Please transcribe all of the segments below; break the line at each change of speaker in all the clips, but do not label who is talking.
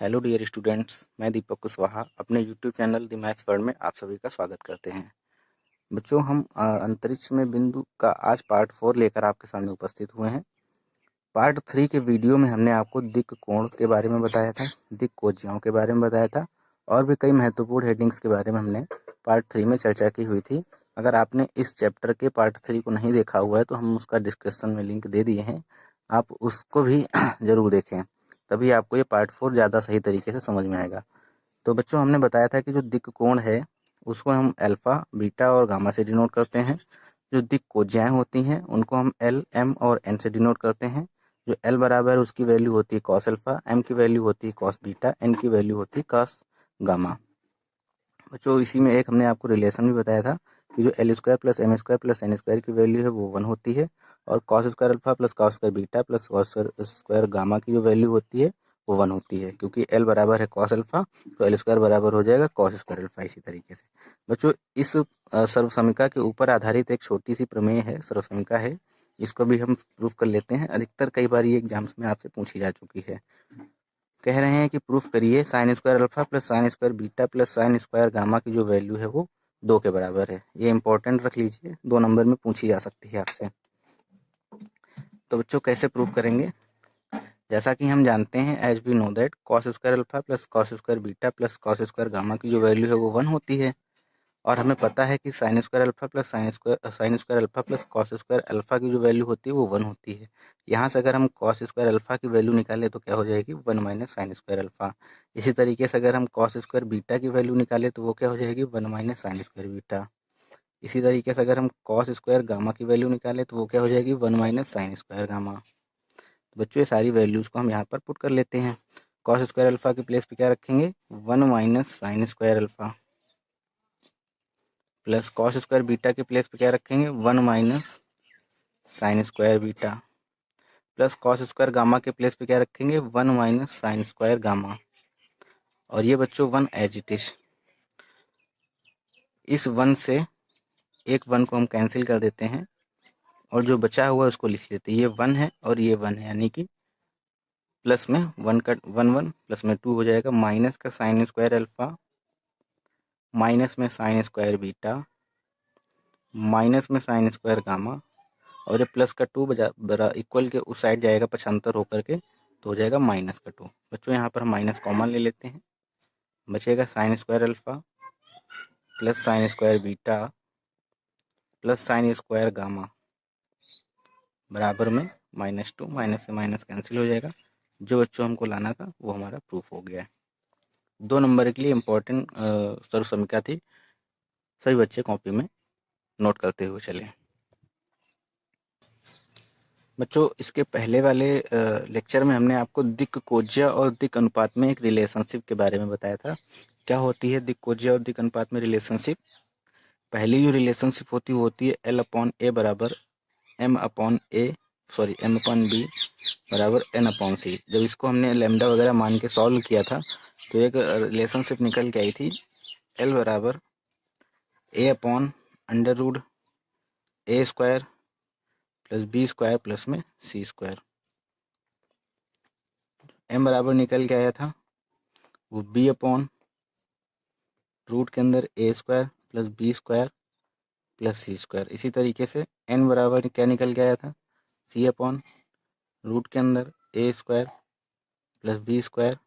Hello dear students, मैं दीपक कुशवाहा अपने YouTube channel the maths world में आप सभी का स्वागत करते हैं। बच्चों, हम अंतरिक्ष में बिंदु का आज पार्ट 4 लेकर आपके सामने उपस्थित हुए हैं। पार्ट 3 के वीडियो में हमने आपको दिक् कोण के बारे में बताया था, दिक् कोज्याओं के बारे में बताया था और भी कई महत्वपूर्ण हेडिंग्स के बारे में हमने पार्ट 3 में चर्चा की हुई थी। अगर आपने इस चैप्टर के पार्ट 3 को नहीं देखा हुआ है तो हम उसका डिस्क्रिप्शन में लिंक दे दिए हैं, आप उसको भी ज़रूर देखें, तभी आपको ये पार्ट 4 ज़्यादा सही तरीके से समझ में आएगा। तो बच्चों, हमने बताया था कि जो दिक् कोण है उसको हम अल्फा, बीटा और गामा से डिनोट करते हैं। जो दिक् कोज्याएं होती हैं उनको हम एल, एम और एन से डिनोट करते हैं। जो एल बराबर है उसकी वैल्यू होती है कॉस अल्फा, एम की वैल्यू होती है कॉस बीटा, एन की वैल्यू होती है कॉस गामा। बच्चों, इसी में एक हमने आपको रिलेशन भी बताया था कि जो L square plus M square plus N square की वैल्यू है वो 1 होती है और cos square alpha plus cos square beta plus cos square gamma की जो वैल्यू होती है वो 1 होती है, क्योंकि एल बराबर है कॉस अल्फा तो एल स्क्वायर बराबर हो जाएगा कॉस स्क्वायर अल्फा। इसी तरीके से बच्चों, इस सर्वसमीका के ऊपर आधारित एक छोटी सी प्रमेय है, सर्वसमीका है, इसको भी हम प्रूफ कर लेते हैं। अधिकतर कई बार ये एग्जाम्स में आपसे पूछी जा चुकी है। कह रहे हैं कि प्रूफ करिए sine square alpha plus sine square beta plus sine square gamma की जो वैल्यू है वो 2 के बराबर है। ये इंपॉर्टेंट रख लीजिए, 2 नंबर में पूछी जा सकती है आपसे। तो बच्चों, कैसे प्रूफ करेंगे? जैसा कि हम जानते हैं, as we know that cos square alpha plus cos square beta plus cos square gamma की जो वैल्यू है वो 1 होती है और हमें पता है कि sine square alpha plus sine square alpha plus cos square alpha की जो वैल्यू होती है वो 1 होती है। यहाँ से अगर हम कॉस स्क्वायर अल्फा की वैल्यू निकालें तो क्या हो जाएगी? 1 माइनस साइन स्क्वायर अल्फा। इसी तरीके से अगर हम कॉस स्क्वायर बीटा की वैल्यू निकालें तो वो क्या हो जाएगी? 1 माइनस साइन स्क्वायर बीटा। इसी तरीके से अगर हम कॉस स्क्वायर गामा की वैल्यू निकालें तो वो क्या हो जाएगी? 1 माइनस साइन स्क्वायर गामा। तो बच्चों, ये सारी वैल्यूज़ को हम यहाँ पर पुट कर लेते हैं। कॉस स्क्वायर अल्फा की प्लेस पे क्या रखेंगे? 1 minus sine square alpha plus cos square beta के प्लेस पे क्या रखेंगे? 1 minus sine square beta plus cos square gamma के प्लेस पे क्या रखेंगे? 1 माइनस साइन स्क्वायर गामा। और ये बच्चों 1 एज इट इज, इस 1 से एक 1 को हम कैंसिल कर देते हैं और जो बचा हुआ है उसको लिख लेते हैं। ये 1 है और ये 1 है, यानी कि प्लस में 1 का 1 1 प्लस में 2 हो जाएगा, माइनस का साइन स्क्वायर अल्फा माइनस में साइन स्क्वायर बीटा माइनस में साइन स्क्वायर गामा और ये प्लस का 2 बरा इक्वल के उस साइड जाएगा पक्षांतर होकर के, तो हो जाएगा माइनस का 2। बच्चों, यहाँ पर हम माइनस कॉमन ले लेते हैं, बचेगा sine square alpha plus sine square beta plus sine square gamma बराबर में -2। माइनस से माइनस कैंसिल हो जाएगा। जो बच्चों हमको लाना था वो हमारा प्रूफ हो गया है। 2 नंबर के लिए इम्पोर्टेंट सर्वसमीका थी, सभी बच्चे कॉपी में नोट करते हुए चले। बच्चों, इसके पहले वाले लेक्चर में हमने आपको दिक् कोज्या और दिक् अनुपात में एक रिलेशनशिप के बारे में बताया था। क्या होती है दिक् कोज्या और दिक् अनुपात में रिलेशनशिप? पहली जो रिलेशनशिप होती है वो होती है एल अपॉन ए बराबर एम अपॉन बी बराबर एन अपॉन सी। जब इसको हमने लेमडा वगैरह मान के सॉल्व किया था तो एक रिलेशनशिप निकल के आई थी, एल बराबर a upon under root a square plus b square plus में सी स्क्वायर। एम बराबर निकल के आया था वो बी अपॉन रूट के अंदर a square plus b square plus c square. इसी तरीके से एन बराबर क्या निकल के आया था? सी अपॉन रूट के अंदर a square plus b square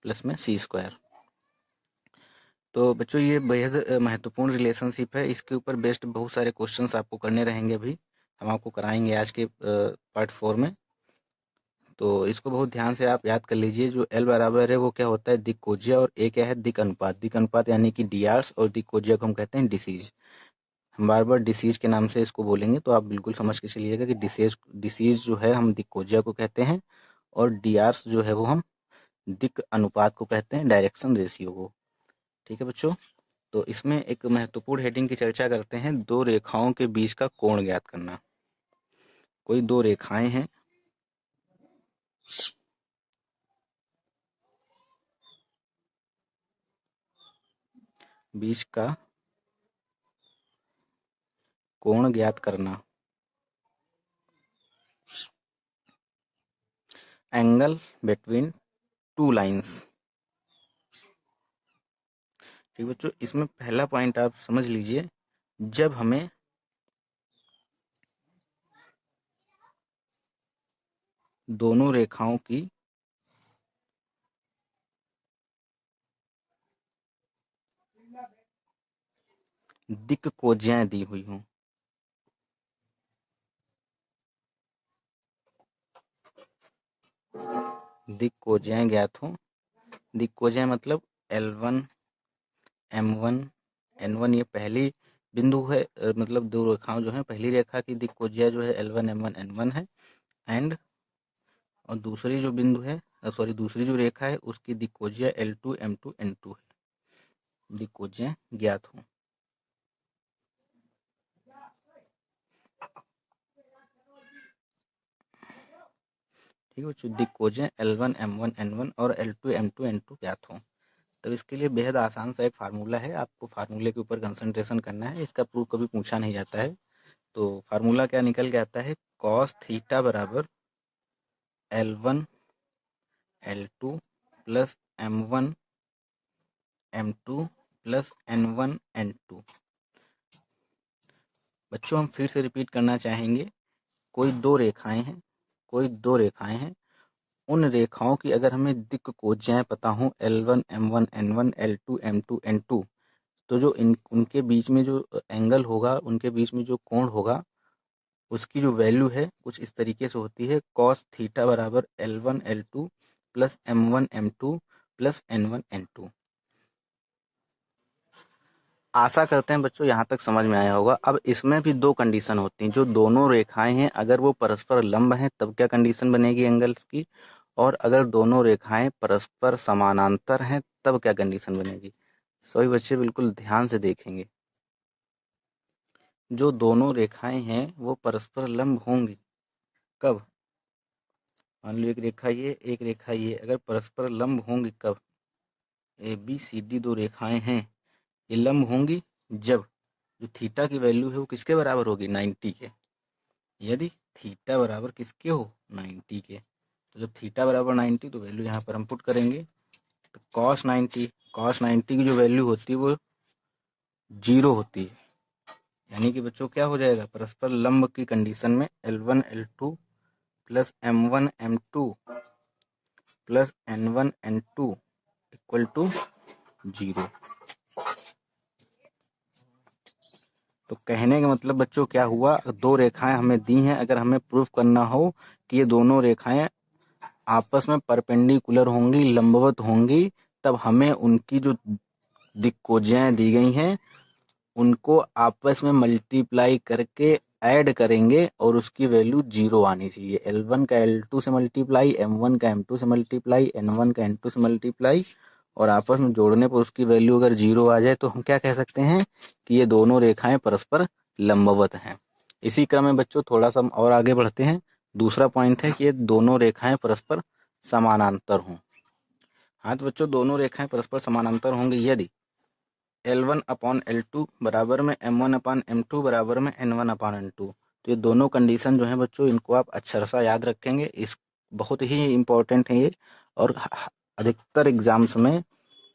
plus में सी स्क्वायर। तो बच्चों, ये बेहद महत्वपूर्ण रिलेशनशिप है। इसके ऊपर बेस्ड बहुत सारे क्वेश्चंस आपको करने रहेंगे, अभी हम आपको कराएंगे आज के पार्ट 4 में। तो इसको बहुत ध्यान से आप याद कर लीजिए। जो एल बराबर है वो क्या होता है? दिक् कोज्या, और ए क्या है? दिक् अनुपात। दिक् अनुपात यानी कि डीआर्स, और दिक् कोज्या को हम कहते हैं डिसीज। हम बार बार डिसीज के नाम से इसको बोलेंगे तो आप बिल्कुल समझ के चलिएगा कि डिसीज जो है हम दिक् कोज्या को कहते हैं और डीआर्स जो है वो हम दिक् अनुपात को कहते हैं, डायरेक्शन रेशियो को। ठीक है बच्चों, तो इसमें एक महत्वपूर्ण हेडिंग की चर्चा करते हैं, 2 रेखाओं के बीच का कोण ज्ञात करना। कोई 2 रेखाएं हैं, बीच का कोण ज्ञात करना। Angle between 2 lines. ठीक बच्चों, इसमें पहला पॉइंट आप समझ लीजिए, जब हमें दोनों रेखाओं की दिक् कोज्याएं दी हुई हों, दिक् कोज्याएं ज्ञात हों, दिक् कोज्याएं मतलब L1 M1 N1, ये पहली बिंदु है, मतलब दो रेखाओं जो है, पहली रेखा की दिक् कोज्या जो है L1 M1 N1 है, एंड और दूसरी जो बिंदु है, दूसरी जो रेखा है उसकी दिक् कोज्या L2 M2 N2 है, दिक् कोज्याएं ज्ञात हों। ठीक है बच्चों, दिक् कोज्याएं L1 M1 N1 और L2 M2 N2 ज्ञात हों। तब इसके लिए बेहद आसान सा एक फार्मूला है, आपको फार्मूले के ऊपर कंसंट्रेशन करना है, इसका प्रूफ कभी पूछा नहीं जाता है। तो फार्मूला क्या निकल के आता है, कॉस थीटा बराबर L1 L2 plus M1 M2 plus N1 N2। बच्चों हम फिर से रिपीट करना चाहेंगे, कोई दो रेखाएं हैं, उन रेखाओं की अगर हमें दिक् कोज्याएं पता हो L1 M1 N1 L2 M2 N2, तो जो उनके बीच में जो एंगल होगा, उनके बीच में जो कोण होगा, उसकी जो वैल्यू है कुछ इस तरीके से होती है, कॉस थीटा बराबर L1 L2 plus M1 M2 plus N1 N2। आशा करते हैं बच्चों यहाँ तक समझ में आया होगा। अब इसमें भी दो कंडीशन होती हैं, जो दोनों रेखाएं हैं अगर वो परस्पर लंब हैं तब क्या कंडीशन बनेगी एंगल्स की, और अगर दोनों रेखाएं परस्पर समानांतर हैं तब क्या कंडीशन बनेगी। सभी बच्चे बिल्कुल ध्यान से देखेंगे। जो दोनों रेखाएं हैं वो परस्पर लंब होंगी कब, मान लो एक रेखा ये अगर परस्पर लंब होंगी कब, ABCD दो रेखाएं हैं, ये लंब होंगी जब जो थीटा की वैल्यू है वो किसके बराबर होगी, 90 के। यदि थीटा बराबर किसके हो, 90 के, तो जब थीटा बराबर 90 तो वैल्यू यहाँ पर हम पुट करेंगे, तो cos 90 की जो वैल्यू होती है वो 0 होती है। यानी कि बच्चों क्या हो जाएगा, परस्पर लंब की कंडीशन में L1 L2 plus M1 M2 plus N1 N2 equal to 0। तो कहने का मतलब बच्चों क्या हुआ, दो रेखाएं हमें दी हैं, अगर हमें प्रूफ करना हो कि ये दोनों रेखाएं आपस में परपेंडिकुलर होंगी, लंबवत होंगी, तब हमें उनकी जो दिक् कोज्याएं दी गई हैं उनको आपस में मल्टीप्लाई करके ऐड करेंगे और उसकी वैल्यू 0 आनी चाहिए। L1 का L2 से मल्टीप्लाई, M1 का M2 से मल्टीप्लाई, N1 का N2 से मल्टीप्लाई, और आपस में जोड़ने पर उसकी वैल्यू अगर 0 आ जाए तो हम क्या कह सकते हैं कि ये दोनों रेखाएं परस्पर लंबवत हैं। इसी क्रम में बच्चों थोड़ा सा हम और आगे बढ़ते हैं। दूसरा पॉइंट है कि ये दोनों रेखाएं परस्पर समानांतर हों। हाँ तो बच्चों दोनों रेखाएं परस्पर समानांतर होंगी यदि L1 अपॉन L2 बराबर में M1 अपॉन M2 बराबर में N1 अपॉन N2। तो ये दोनों कंडीशन जो है बच्चों, इनको आप अक्षरशः याद रखेंगे, इस बहुत ही इम्पोर्टेंट है ये, और अधिकतर एग्जाम्स में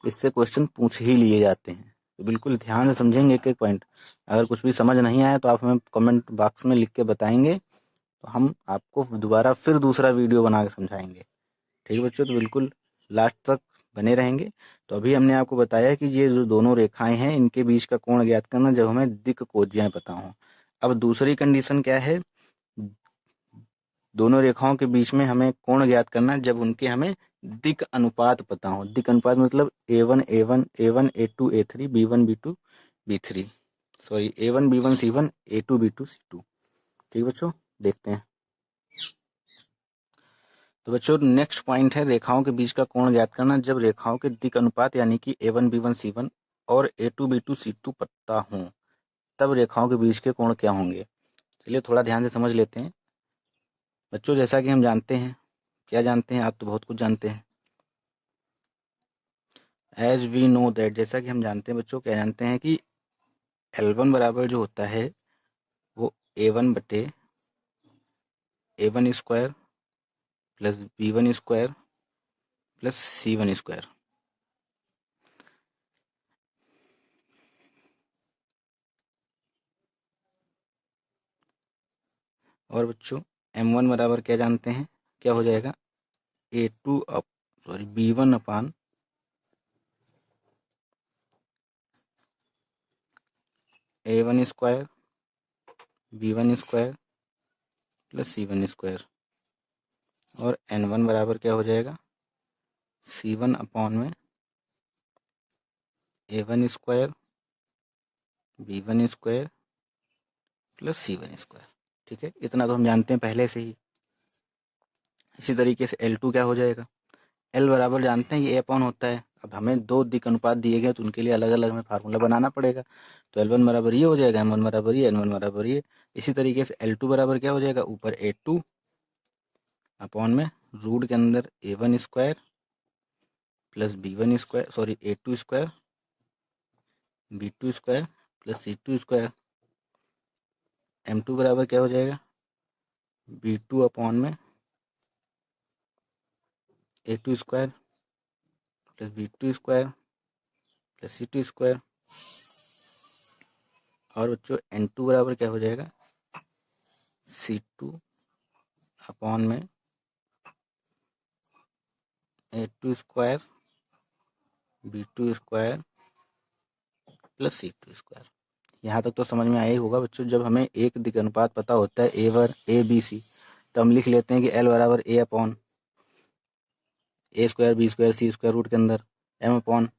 इससे क्वेश्चन पूछ ही लिए जाते हैं। तो बिल्कुल ध्यान से समझेंगे एक एक पॉइंट। अगर कुछ भी समझ नहीं आया तो आप हमें कमेंट बॉक्स में लिख के बताएंगे, तो हम आपको दोबारा फिर दूसरा वीडियो बना के समझाएंगे। ठीक है बच्चों, तो बिल्कुल लास्ट तक बने रहेंगे। तो अभी हमने आपको बताया कि ये जो दोनों रेखाएं हैं इनके बीच का कोण ज्ञात करना जब हमें दिक् कोज्याएं पता हो। अब दूसरी कंडीशन क्या है, दोनों रेखाओं के बीच में हमें कोण ज्ञात करना जब उनके हमें दिक् अनुपात पता हो। दिक् अनुपात मतलब A1 A1 A1 A2 A3 B1 B2 B3, sorry A1 B1 C1 A2 B2 C2। ठीक है बच्चों, देखते हैं। तो बच्चों नेक्स्ट पॉइंट है रेखाओं के बीच का कोण ज्ञात करना जब रेखाओं के दिक् अनुपात यानी कि A1 B1 C1 और A2 B2 C2 पता हो, तब रेखाओं के बीच के कोण क्या होंगे। चलिए थोड़ा ध्यान से समझ लेते हैं बच्चों। जैसा कि हम जानते हैं, क्या जानते हैं, आप तो बहुत कुछ जानते हैं। एज वी नो दैट, जैसा कि हम जानते हैं बच्चों, क्या जानते हैं कि L1 बराबर जो होता है वो A1 बटे A1 square plus B1 square plus C1 square. और बच्चों M1 बराबर क्या जानते हैं, क्या हो जाएगा, B1 अपान A1 square B1 square plus C1 square. और N1 बराबर क्या हो जाएगा, C1 अपॉन में A1 square B1 square plus C1 square. ठीक है, इतना तो हम जानते हैं पहले से ही। इसी तरीके से L2 क्या हो जाएगा, L बराबर जानते हैं ये A अपॉन होता है। अब हमें दो दिक अनुपात दिए गए तो उनके लिए अलग अलग हमें फार्मूला बनाना पड़ेगा। तो L1 बराबर ये हो जाएगा, M1 बराबर ये, N1 बराबर ये। इसी तरीके से L2 बराबर क्या हो जाएगा, ऊपर A2 अपॉन में रूट के अंदर A1 square plus B1 square, sorry A2 square B2 square plus C2 square. M2 बराबर क्या हो जाएगा, B2 अपॉन में A2 square plus B2 square plus C2 square. और बच्चों N2 बराबर क्या हो जाएगा, C2 अपॉन में A2 square B2 square plus C2 square. यहाँ तक तो समझ में आया ही होगा बच्चों। जब हमें एक दिक अनुपात पता होता है A1 ABC, तो हम लिख लेते हैं कि L बराबर A upon A square B square C square root के अंदर, M upon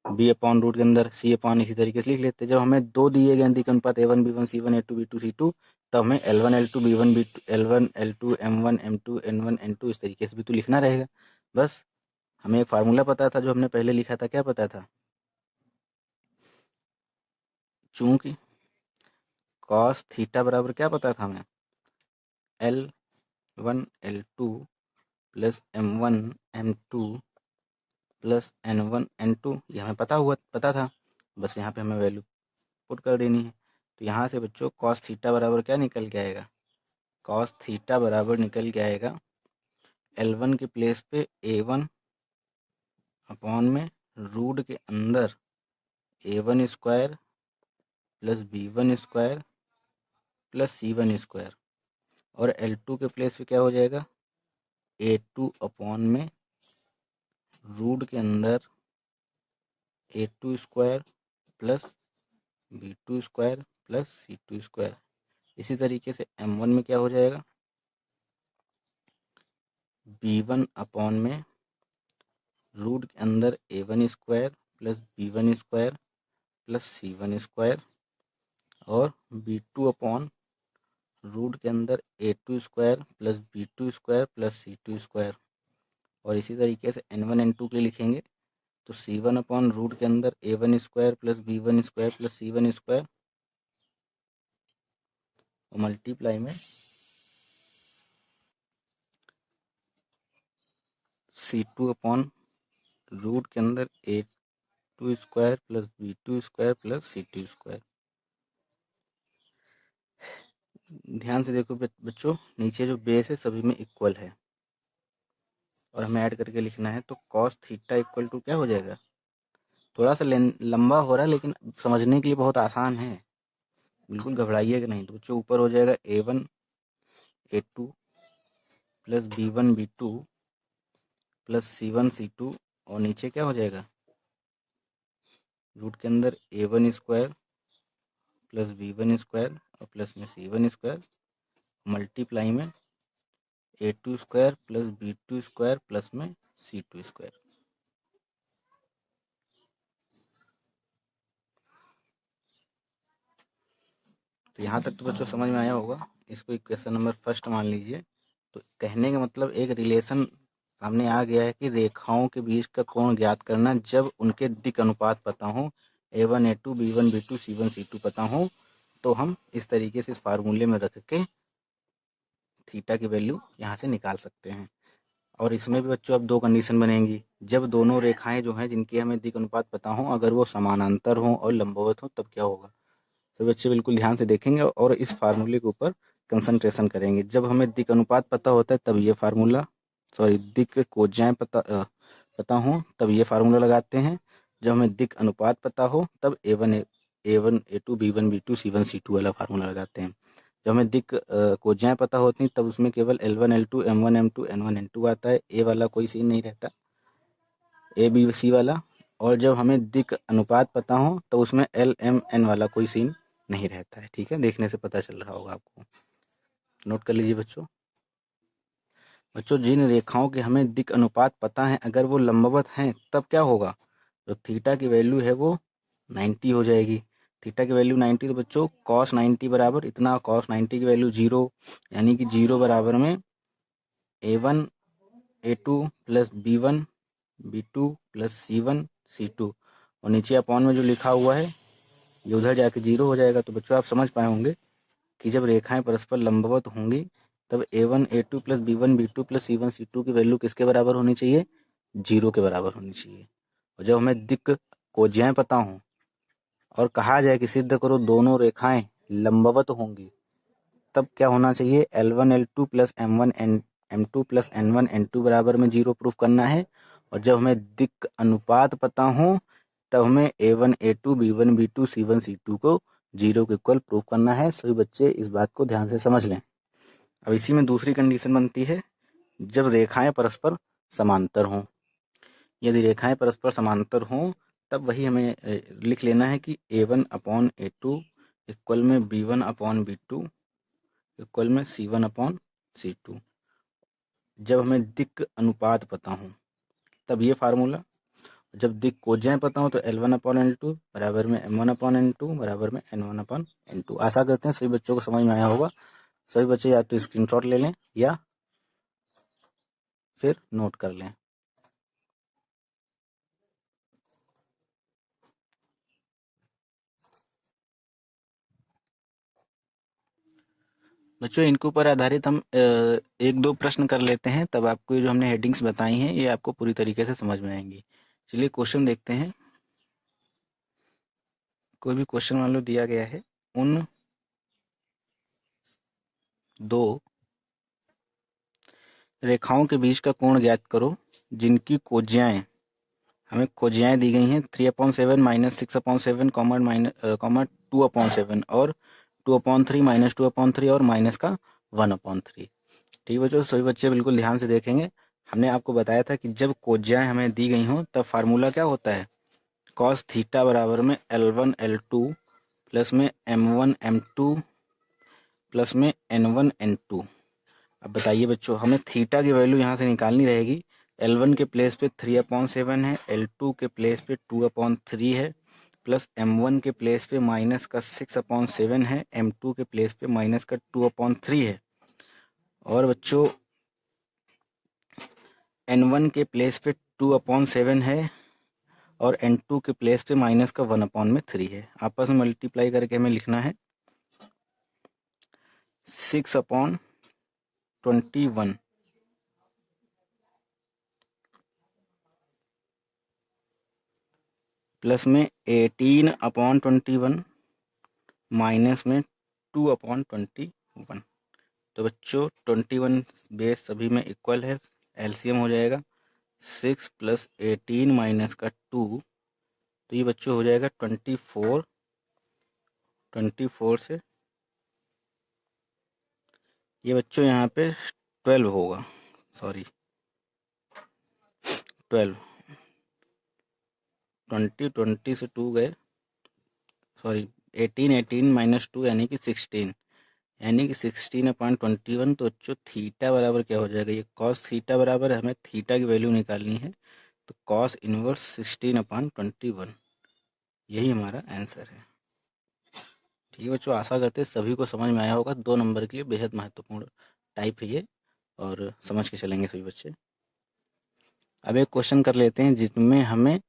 B upon root के अंदर C अपॉन, इसी तरीके से लिख लेते हैं। जब हमें दो दिए गए दिक अनुपात A1 B1 C1 A2 B2 C2, तब हमें L1 L2 B1 B2 L1 L2 M1 M2 N1 N2 इस तरीके से भी तो लिखना रहेगा। बस हमें एक फार्मूला पता था जो हमने पहले लिखा था, क्या पता था, चूंकि कॉस थीटा बराबर क्या पता था हमें, L1 L2 plus M1 M2 plus N1 N2, ये हमें पता था। बस यहाँ पे हमें वैल्यू पुट कर देनी है। तो यहाँ से बच्चों कॉस थीटा बराबर क्या निकल के आएगा, कॉस थीटा बराबर निकल के आएगा L1 के प्लेस पे A1 अपॉन में रूट के अंदर A1 square plus B1 square plus C1 square. और L2 के प्लेस पे क्या हो जाएगा, A2 अपॉन में रूट के अंदर A2 square plus B2 square plus C2 square. इसी तरीके से M1 में क्या हो जाएगा, B1 अपॉन में रूट के अंदर A1 square plus B1 square plus C1 square. और B2 अपॉन रूट के अंदर A2 square plus B2 square plus C2 square. और इसी तरीके से N1 N2 के लिए लिखेंगे तो C1 अपॉन रूट के अंदर A1 square plus B1 square plus C1 square और मल्टीप्लाई में C2 अपॉन रूट के अंदर A2 square plus B2 square plus C2 square. ध्यान से देखो बच्चों, नीचे जो बेस है सभी में इक्वल है और हमें ऐड करके लिखना है। तो कॉस थीटा इक्वल टू क्या हो जाएगा, थोड़ा सा लंबा हो रहा है लेकिन समझने के लिए बहुत आसान है, बिल्कुल घबराइएगा नहीं। तो बच्चों ऊपर हो जाएगा A1 A2 plus B1 B2 plus C1 C2 और नीचे क्या हो जाएगा, रूट के अंदर A1 square plus B1 square और प्लस में C1 स्क्वायर मल्टीप्लाई में A2 square plus B2 square plus में C2 स्क्वायर। तो यहाँ तक तो बच्चों समझ में आया होगा। इसको इक्वेशन नंबर फर्स्ट मान लीजिए। तो कहने का मतलब एक रिलेशन सामने आ गया है कि रेखाओं के बीच का कोण ज्ञात करना जब उनके दिक अनुपात पता हो, A1 A2 B1 B2 C1 C2 पता हो, तो हम इस तरीके से इस फार्मूले में रख के थीटा की वैल्यू यहाँ से निकाल सकते हैं। और इसमें भी बच्चों अब दो कंडीशन बनेंगी, जब दोनों रेखाएं जो हैं जिनकी हमें दिक अनुपात पता हो अगर वो समानांतर हों और लंबवत हो तब क्या होगा। तो बच्चे बिल्कुल ध्यान से देखेंगे और इस फार्मूले के ऊपर कंसंट्रेशन करेंगे। जब हमें दिक अनुपात पता होता है तब ये फार्मूला, दिक् कोज्याएं पता हो तब ये फार्मूला लगाते हैं। जब हमें दिक् अनुपात पता हो तब A1 A2 B1 B2 C1 C2 वाला फार्मूला लगाते हैं। जब हमें दिक् कोज्याएं पता होती हैं तब उसमें केवल L1 L2 M1 M2 N1 N2 आता है। ए वाला कोई सीन नहीं रहता, ए बी सी वाला। और जब हमें दिक् अनुपात पता हो तो उसमें L M N वाला कोई सीन नहीं रहता है। ठीक है, देखने से पता चल रहा होगा आपको, नोट कर लीजिए बच्चों। जिन रेखाओं के हमें दिक् अनुपात पता है अगर वो लंबवत हैं तब क्या होगा, जो थीटा की वैल्यू है वो 90 हो जाएगी। थीटा की वैल्यू 90 तो बच्चों cos 90 बराबर इतना, cos 90 की वैल्यू 0, यानी कि 0 बराबर में A1 A2 plus B1 B2 plus C1 C2, और नीचे अपॉन में जो लिखा हुआ है ये उधर जाके 0 हो जाएगा। तो बच्चों आप समझ पाए होंगे कि जब रेखाएं परस्पर लंबवत होंगी तब A1 A2 plus B1 B2 plus C1 C2 की वैल्यू किसके बराबर होनी चाहिए, 0 के बराबर होनी चाहिए। और जब हमें दिक् कोज्याएं पता हों और कहा जाए कि सिद्ध करो दोनों रेखाएं लंबवत होंगी तब क्या होना चाहिए, L1 L2 plus M1 M2 plus N1 N2 बराबर में 0 प्रूफ करना है। और जब हमें दिक् अनुपात पता हो तब हमें A1 A2 B1 B2 C1 C2 को 0 के इक्वल प्रूफ करना है। सभी बच्चे इस बात को ध्यान से समझ लें। अब इसी में दूसरी कंडीशन बनती है जब रेखाएं परस्पर समांतर हों। यदि रेखाएं परस्पर समांतर हों तब वही हमें लिख लेना है कि A1 अपॉन A2 इक्वल में B1 अपॉन B2 इक्वल में C1 अपॉन C2। जब हमें दिक् अनुपात पता हो तब ये फार्मूला, जब दिक् कोज्याएं पता हो तो L1 अपॉन L2 बराबर में M1 अपॉन N2 बराबर में N1 अपॉन N2। आशा करते हैं सभी बच्चों को समझ में आया होगा। सभी बच्चे या तो स्क्रीनशॉट ले लें या फिर नोट कर लें। बच्चों इनके ऊपर आधारित हम एक दो प्रश्न कर लेते हैं, तब आपको ये जो हमने हेडिंग्स बताई हैं ये आपको पूरी तरीके से समझ में आएंगी। चलिए क्वेश्चन देखते हैं। कोई भी क्वेश्चन मान लो दिया गया है, उन दो रेखाओं के बीच का कोण ज्ञात करो जिनकी कोज्याएं, हमें कोज्याएं दी गई हैं 3/7 माइनस 6/7 कॉमा 2/7 और 2/3 माइनस 2/3 और माइनस का 1/3। ठीक बच्चों, सभी बच्चे बिल्कुल ध्यान से देखेंगे। हमने आपको बताया था कि जब कोज्याएं हमें दी गई हों तब फार्मूला क्या होता है, कॉस थीटा बराबर में L1 L2 प्लस में M1 M2 प्लस में N1 N2। अब बताइए बच्चों, हमें थीटा की वैल्यू यहाँ से निकालनी रहेगी। L1 के प्लेस पे 3/7 है, L2 के प्लेस पे 2/3 है, प्लस M1 के प्लेस पे माइनस का 6/7 है, M2 के प्लेस पे माइनस का 2/3 है, और बच्चों N1 के प्लेस पे 2/7 है और N2 के प्लेस पे माइनस का 1/3 है। आपस में मल्टीप्लाई करके हमें लिखना है 6/21 प्लस में 18/21 माइनस में 2/21। तो बच्चों 21 बेस सभी में इक्वल है, एलसीएम हो जाएगा 6 प्लस 18 माइनस का 2, तो ये बच्चों हो जाएगा 24 से ये बच्चों यहाँ पे 12 होगा, सॉरी 12, 20 से 2 गए, सॉरी 18 माइनस 2 यानी कि 16, यानी कि 16/21। तो बच्चों थीटा बराबर क्या हो जाएगा, ये कॉस थीटा बराबर हमें थीटा की वैल्यू निकालनी है, तो कॉस इनवर्स 16/21 यही हमारा आंसर है। ठीक है बच्चों, आशा करते हैं सभी को समझ में आया होगा। 2 नंबर के लिए बेहद महत्वपूर्ण टाइप है ये, और समझ के चलेंगे सभी बच्चे। अब एक क्वेश्चन कर लेते हैं जिसमें हमें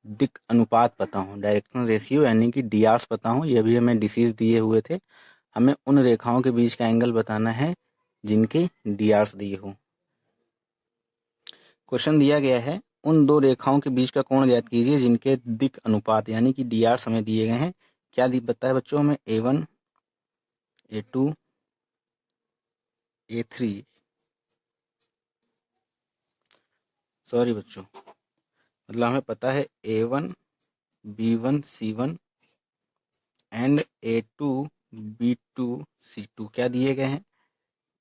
दिक् अनुपात पता हो, डायरेक्शनल रेशियो यानी कि DRs पता हो। ये भी हमें डिसीज दिए हुए थे। हमें उन रेखाओं के बीच का एंगल बताना है जिनके DRs दिए हो। क्वेश्चन दिया गया है, उन दो रेखाओं के बीच का कोण ज्ञात कीजिए जिनके दिक् अनुपात यानी कि DRs हमें दिए गए हैं। क्या बताया है बच्चों, हमें A1 A2 A3 सॉरी बच्चों, मतलब हमें पता है A1 B1 C1 and A2 B2 C2 क्या दिए गए हैं,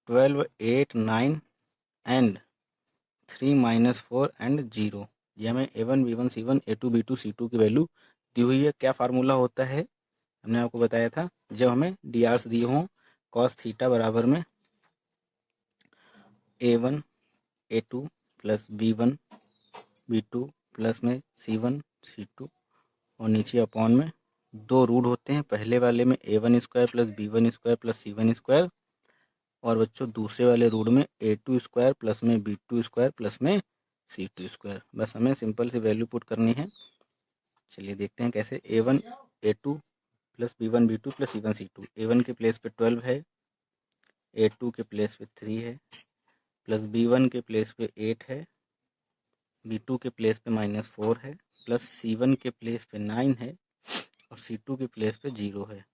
12 8 9 एंड 3 - 4 एंड 0। ये हमें A1 B1 C1 A2 B2 C2 की वैल्यू दी हुई है। क्या फार्मूला होता है, हमने आपको बताया था, जब हमें डी आर्स दिए हों, कॉस थीटा बराबर में A1 A2 plus B1 B2 plus में C1 C2 और नीचे अपॉन में दो रूट होते हैं, पहले वाले में A1 square plus B1 square plus C1 square और बच्चों दूसरे वाले रूट में A2 स्क्वायर प्लस में B2 स्क्वायर प्लस में C2 स्क्वायर। बस हमें सिंपल सी वैल्यू पुट करनी है। चलिए देखते हैं कैसे। A1 A2 plus B1 B2 plus C1 C2। A1 के प्लेस पे 12 है, A2 के प्लेस पे 3 है, प्लस B1 के प्लेस पे 8 है, B2 के प्लेस पे -4 है, प्लस C1 के प्लेस पे 9 है और C2 के प्लेस पे 0 है।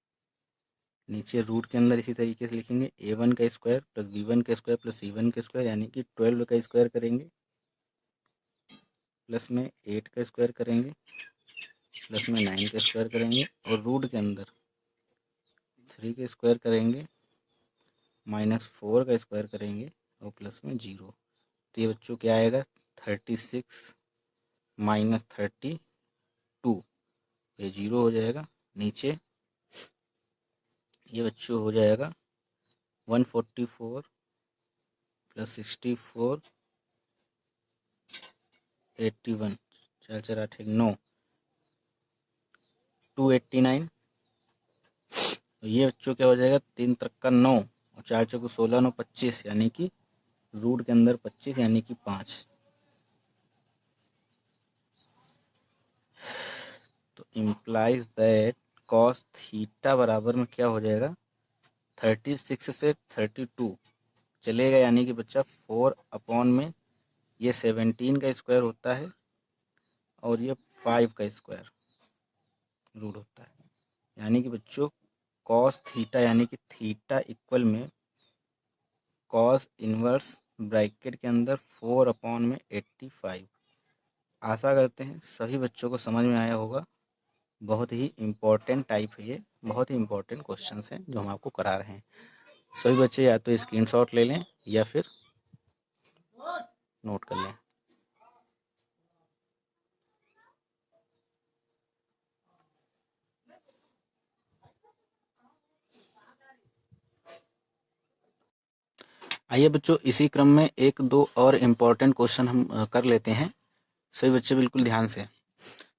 नीचे रूट के अंदर इसी तरीके से लिखेंगे, A1 का स्क्वायर प्लस B1 का स्क्वायर प्लस C1 का स्क्वायर यानी कि 12 का स्क्वायर करेंगे, प्लस में 8 का स्क्वायर करेंगे, प्लस में 9 का स्क्वायर करेंगे और रूट के अंदर 3 का स्क्वायर करेंगे, -4 का स्क्वायर करेंगे और प्लस में 0। तो ये बच्चों क्या आएगा, 36 - 32, ये 0 हो जाएगा। नीचे ये बच्चों हो जाएगा 144 प्लस 64 81, 4 4 8 9, 289। ये बच्चों क्या हो जाएगा, 3 त्रिक 9 और 4 चौको 16 9 25 यानी कि रूट के अंदर 25 यानी कि 5। तो इम्प्लाइज दैट कॉस थीटा बराबर में क्या हो जाएगा, 36 से 32 चलेगा यानी कि बच्चा 4 अपॉन में ये 17 का स्क्वायर होता है और ये 5 का स्क्वायर रूट होता है। यानी कि बच्चों कॉस थीटा यानी कि थीटा इक्वल में कॉस इनवर्स ब्रैकेट के अंदर 4 अपॉन में 85। आशा करते हैं सभी बच्चों को समझ में आया होगा। बहुत ही इम्पोर्टेंट टाइप है ये, बहुत ही इम्पोर्टेंट क्वेश्चंस हैं जो हम आपको करा रहे हैं। सभी बच्चे या तो स्क्रीनशॉट ले लें या फिर नोट कर लें। आइए बच्चों इसी क्रम में एक दो और इम्पोर्टेंट क्वेश्चन हम कर लेते हैं। सभी बच्चे बिल्कुल ध्यान से।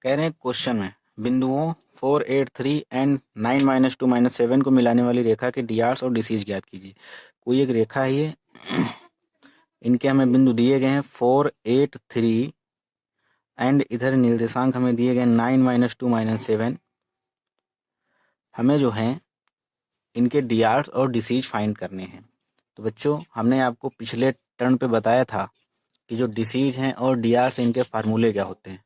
कह रहे हैं क्वेश्चन में बिंदुओं 4 8 3 एंड 9 - 2 - 7 को मिलाने वाली रेखा के डीआर्स और डीसीज ज्ञात कीजिए। कोई एक रेखा है ये, इनके हमें बिंदु दिए गए हैं 4 8 3 एंड इधर निर्देशांक हमें दिए गए 9 - 2 - 7। हमें जो है इनके डीआर्स और डीसीज फाइंड करने हैं। तो बच्चों हमने आपको पिछले टर्न पे बताया था कि जो डीसीज हैं और डीआर्स इनके फार्मूले क्या होते हैं।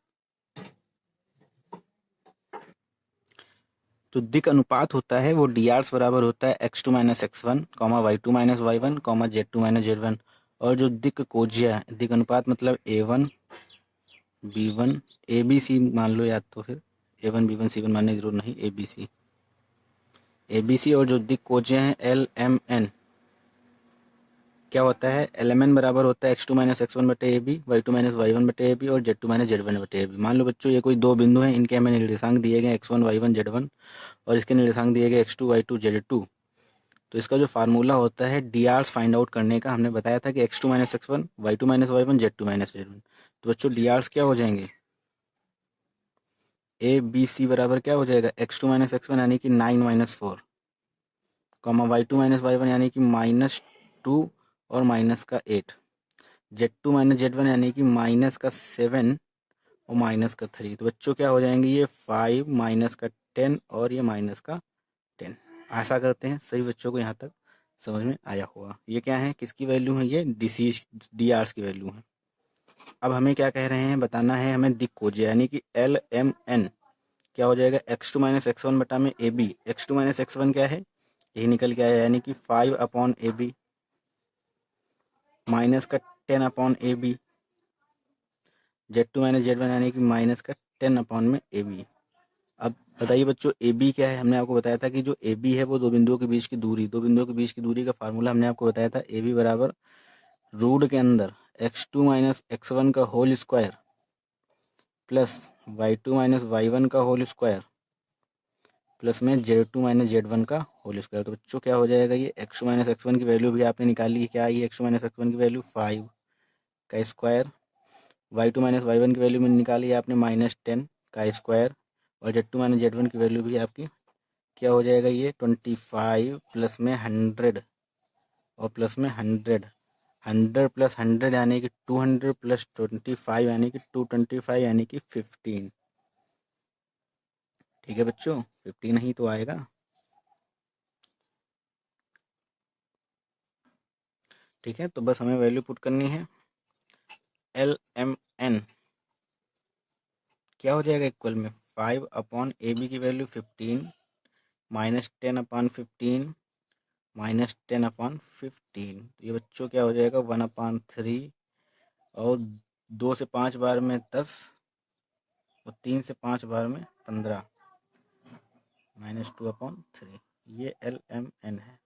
तो दिक् अनुपात होता है वो डीआर्स बराबर होता है x2 - x1, y2 - y1, z2 - z1। और जो दिक् कोज्या है, दिक् अनुपात मतलब a1 b1 abc मान लो, या तो फिर a1 b1 c1 मानने की जरूरत नहीं, abc। और जो दिक् कोज्या है lmn क्या होता है, lmn बराबर होता है x2 - x1 बटे ab, y2 - y1 बटे ab और z2 - z1 बटे ab। मान लो बच्चों ये कोई दो बिंदु हैं, इनके हमें निर्देशांक दिए गए x1 y1 z1 और इसके निर्देशांक दिए गए x2 y2 z2। तो इसका जो फार्मूला होता है डीआर्स फाइंड आउट करने का, हमने बताया था कि x2 - x1 y2 - y1 z2 - z1। तो बच्चों डीआर्स क्या हो जाएंगे, ए बी सी बराबर क्या हो जाएगा, x2 - x1 यानी कि 9 - 4, y2 - y1 यानी कि -2 और -8, z2 - z1 यानी कि -7 और -3। तो बच्चों क्या हो जाएंगे, ये 5 -10 और ये -10। आशा करते हैं सभी बच्चों को यहाँ तक समझ में आया होगा। ये क्या है, किसकी वैल्यू है, ये डीआर्स की वैल्यू है। अब हमें क्या कह रहे हैं, बताना है हमें दिक् कोज्या यानी कि LMN क्या हो जाएगा, x2 - x1 बटा में AB। x2 - x1 क्या है, यही निकल के आया यानी कि 5 upon AB -10 upon AB Z2 minus Z1 यानी कि माइनस का 10 अपॉन में AB। अब बताइए बच्चों AB क्या है। हमने आपको बताया था कि जो AB है वो दो बिंदुओं के बीच की दूरी का फार्मूला हमने आपको बताया था AB बराबर रूट के अंदर x2 माइनस x1 का whole square plus y2 minus y1 का होल स्क्वायर प्लस में Z2 माइनस Z1 का होल स्क्वायर। तो बच्चों क्या हो जाएगा, ये x2 माइनस x1 की वैल्यू भी आपने निकाल ली। क्या आई है x2 माइनस x1 की वैल्यू 5 का स्क्वायर, y2 माइनस y1 की वैल्यू में निकाली है आपने -10 का स्क्वायर, और Z2 माइनस Z1 की वैल्यू भी आपकी क्या हो जाएगा, ये 25 प्लस में 100 और प्लस में 100, 100 प्लस 100 यानी कि 200 प्लस 25 यानी कि 225 यानी कि 15। ठीक है बच्चों, 15 ही तो आएगा। ठीक है, तो बस हमें वैल्यू पुट करनी है। LMN क्या हो जाएगा इक्वल में 5 अपॉन AB की value 15 minus 10 upon 15 minus 10 upon 15। तो ये बच्चों क्या हो जाएगा 1 अपॉन 3 और 2 से 5 बार में 10 और 3 से 5 बार में 15 -2 अपॉन 3। ये LMN है।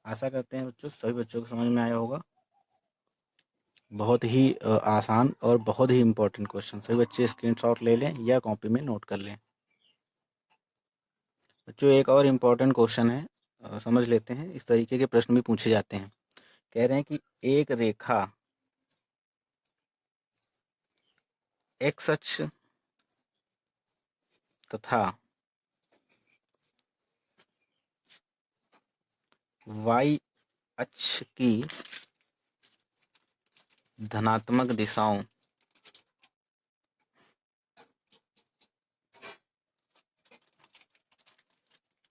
आशा करते हैं बच्चों सभी बच्चों को समझ में आया होगा। बहुत ही आसान और बहुत ही इम्पोर्टेंट क्वेश्चन। सभी बच्चे स्क्रीनशॉट ले लें या कॉपी में नोट कर लें। बच्चों एक और इम्पोर्टेंट क्वेश्चन है, समझ लेते हैं। इस तरीके के प्रश्न भी पूछे जाते हैं। कह रहे हैं कि एक रेखा एक्स अक्ष तथा वाई अक्ष की धनात्मक दिशाओं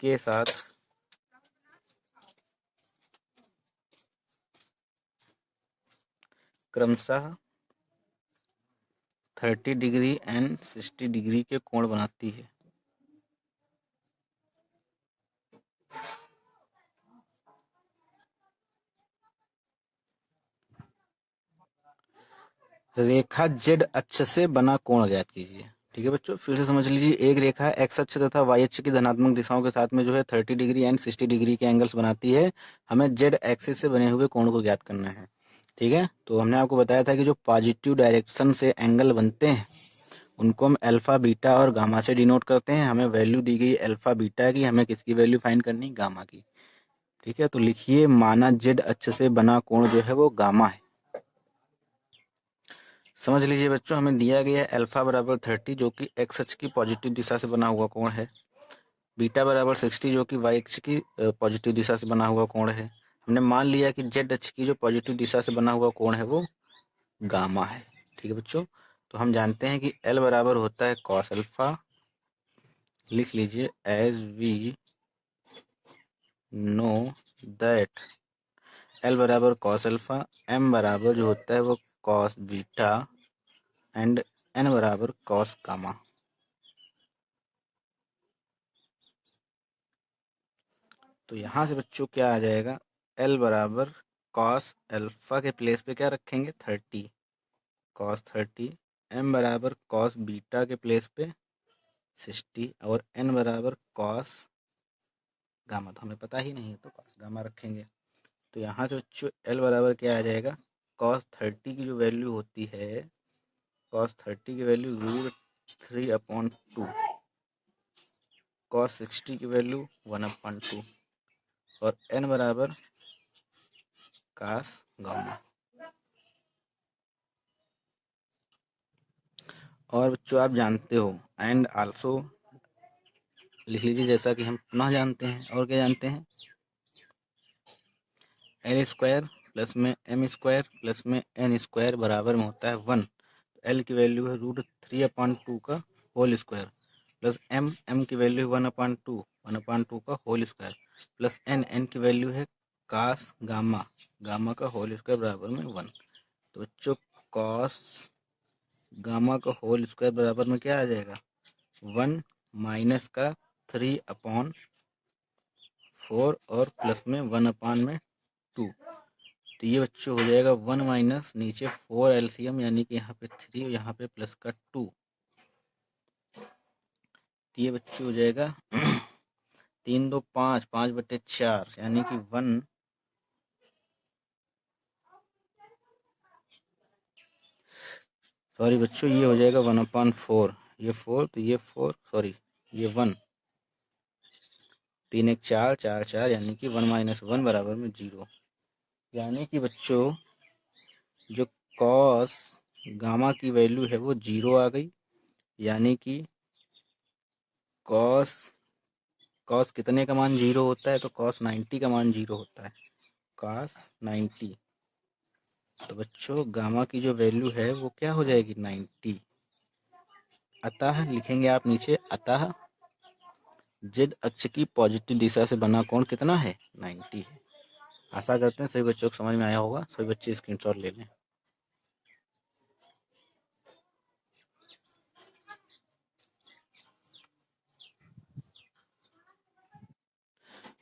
के साथ क्रमशः 30 डिग्री एंड 60 डिग्री के कोण बनाती है। रेखा जेड अक्ष से बना कोण ज्ञात कीजिए। ठीक है बच्चों, फिर से समझ लीजिए। एक रेखा एक्स अक्ष तथा वाई अक्ष की धनात्मक दिशाओं के साथ में जो है 30 डिग्री एंड 60 डिग्री के एंगल्स बनाती है। हमें जेड एक्सिस से बने हुए कोण को ज्ञात करना है। ठीक है, तो हमने आपको बताया था कि जो पॉजिटिव डायरेक्शन से एंगल बनते हैं उनको हम अल्फा बीटा और गामा से डिनोट करते हैं। हमें वैल्यू दी गई अल्फा बीटा की, हमें किसकी वैल्यू फाइंड करनी, गामा की। ठीक है, तो लिखिए माना जेड अक्ष से बना कोण जो है वो गामा है। समझ लीजिए बच्चों, हमें दिया गया है अल्फा बराबर 30 जो कि एक्स अक्ष की पॉजिटिव दिशा से बना हुआ कोण है, बीटा बराबर 60 जो कि वाई अक्ष की पॉजिटिव दिशा से बना हुआ कोण है। हमने मान लिया कि जेड अक्ष की जो पॉजिटिव दिशा से बना हुआ कोण है वो गामा है। ठीक है बच्चों, तो हम जानते हैं कि एल बराबर होता है कॉस अल्फा। लिख लीजिए as we know that L बराबर कॉस अल्फा, एम बराबर जो होता है वो कॉस बीटा एंड एन बराबर कॉस गामा। तो यहाँ से बच्चों क्या आ जाएगा, एल बराबर कॉस अल्फा के प्लेस पे क्या रखेंगे 30 कॉस 30, एम बराबर कॉस बीटा के प्लेस पे 60 और एन बराबर कॉस गामा। तो हमें पता ही नहीं है तो कॉस गामा रखेंगे। तो यहाँ से बच्चों एल बराबर क्या आ जाएगा, कॉस 30 की जो वैल्यू होती है, कॉस 30 की वैल्यू √3/2, कॉस 60 की वैल्यू 1/2 और एन बराबर कॉस गामा। और बच्चों आप जानते हो एंड आल्सो लिख लीजिए, जैसा कि हम पुनः जानते हैं। और क्या जानते हैं, एल स्क्वायर प्लस में एम स्क्वायर प्लस में एन स्क्वायर बराबर में होता है 1। एल की वैल्यू है √3/2 का होल स्क्वायर प्लस एम की वैल्यू है 1/2 का होल स्क्वायर प्लस एन की वैल्यू है कास गामा का होल स्क्वायर बराबर में 1। तो बच्चों कॉस गामा का होल स्क्वायर बराबर में क्या आ जाएगा 1 माइनस का 3/4 और प्लस में 1/2। तो ये बच्चों हो जाएगा 1 माइनस नीचे 4 एलसीएम, यानी कि यहाँ पे 3 यहाँ पे प्लस का 2। तो ये बच्चों हो जाएगा 3 2 5, 5/4 यानी कि 1, सॉरी बच्चों ये हो जाएगा 1/4, ये 4 तो ये 4 सॉरी ये 1, 3 1 4 4 4 यानी कि 1 माइनस 1 बराबर में 0। यानी कि बच्चों जो कॉस गामा की वैल्यू है वो 0 आ गई, यानी कि कॉस कॉस कितने का मान 0 होता है, तो कॉस 90 का मान 0 होता है, कॉस 90। तो बच्चों गामा की जो वैल्यू है वो क्या हो जाएगी 90। अतः लिखेंगे आप नीचे, अतः जेड अक्ष की पॉजिटिव दिशा से बना कोण कितना है 90 है। आशा करते हैं सभी बच्चों को समझ में आया होगा, सभी बच्चे स्क्रीनशॉट ले लें।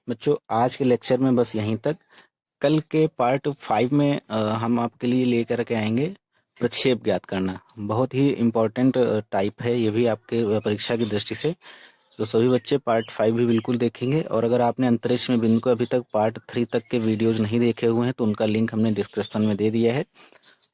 बच्चों आज के लेक्चर में बस यहीं तक। कल के पार्ट 5 में हम आपके लिए लेकर के आएंगे प्रक्षेप ज्ञात करना। बहुत ही इम्पोर्टेंट टाइप है ये भी आपके परीक्षा की दृष्टि से, तो सभी बच्चे पार्ट 5 भी बिल्कुल देखेंगे। और अगर आपने अंतरिक्ष में बिंदु को अभी तक पार्ट 3 तक के वीडियोज नहीं देखे हुए हैं तो उनका लिंक हमने डिस्क्रिप्शन में दे दिया है,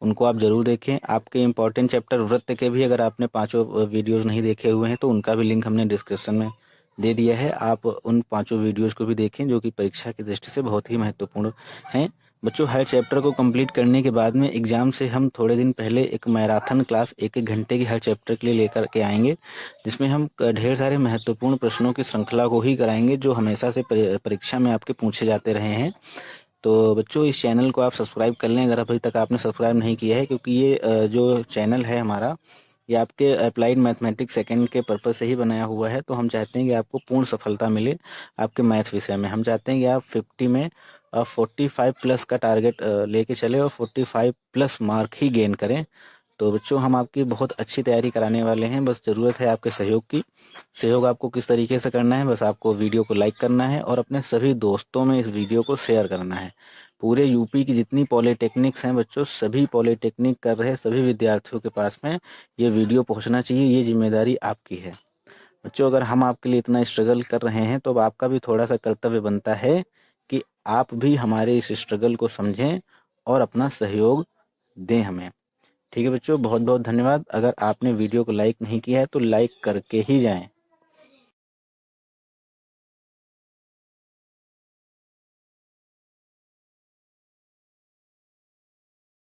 उनको आप जरूर देखें। आपके इम्पोर्टेंट चैप्टर वृत्त के भी अगर आपने 5 वीडियोज नहीं देखे हुए हैं तो उनका भी लिंक हमने डिस्क्रिप्शन में दे दिया है, आप उन 5 वीडियोज को भी देखें जो कि परीक्षा की दृष्टि से बहुत ही महत्वपूर्ण हैं। बच्चों हर चैप्टर को कंप्लीट करने के बाद में एग्जाम से हम थोड़े दिन पहले एक मैराथन क्लास 1-1 घंटे की हर चैप्टर के लिए लेकर के आएंगे, जिसमें हम ढेर सारे महत्वपूर्ण प्रश्नों की श्रृंखला को ही कराएंगे जो हमेशा से परीक्षा में आपके पूछे जाते रहे हैं। तो बच्चों इस चैनल को आप सब्सक्राइब कर लें अगर अभी तक आपने सब्सक्राइब नहीं किया है, क्योंकि ये जो चैनल है हमारा ये आपके अप्लाइड मैथमेटिक्स सेकंड के पर्पज से ही बनाया हुआ है। तो हम चाहते हैं कि आपको पूर्ण सफलता मिले आपके मैथ विषय में। हम चाहते हैं कि आप 50 में 45 प्लस का टारगेट लेके चले और 45 प्लस मार्क ही गेन करें। तो बच्चों हम आपकी बहुत अच्छी तैयारी कराने वाले हैं, बस ज़रूरत है आपके सहयोग की। सहयोग आपको किस तरीके से करना है, बस आपको वीडियो को लाइक करना है और अपने सभी दोस्तों में इस वीडियो को शेयर करना है। पूरे यूपी की जितनी पॉलिटेक्निक्स हैं बच्चों, सभी पॉलिटेक्निक कर रहे सभी विद्यार्थियों के पास में ये वीडियो पहुंचना चाहिए, ये जिम्मेदारी आपकी है। बच्चों अगर हम आपके लिए इतना स्ट्रगल कर रहे हैं तो अब आपका भी थोड़ा सा कर्तव्य बनता है कि आप भी हमारे इस स्ट्रगल को समझें और अपना सहयोग दें हमें। ठीक है बच्चों, बहुत बहुत धन्यवाद। अगर आपने वीडियो को लाइक नहीं किया है तो लाइक करके ही जाएं।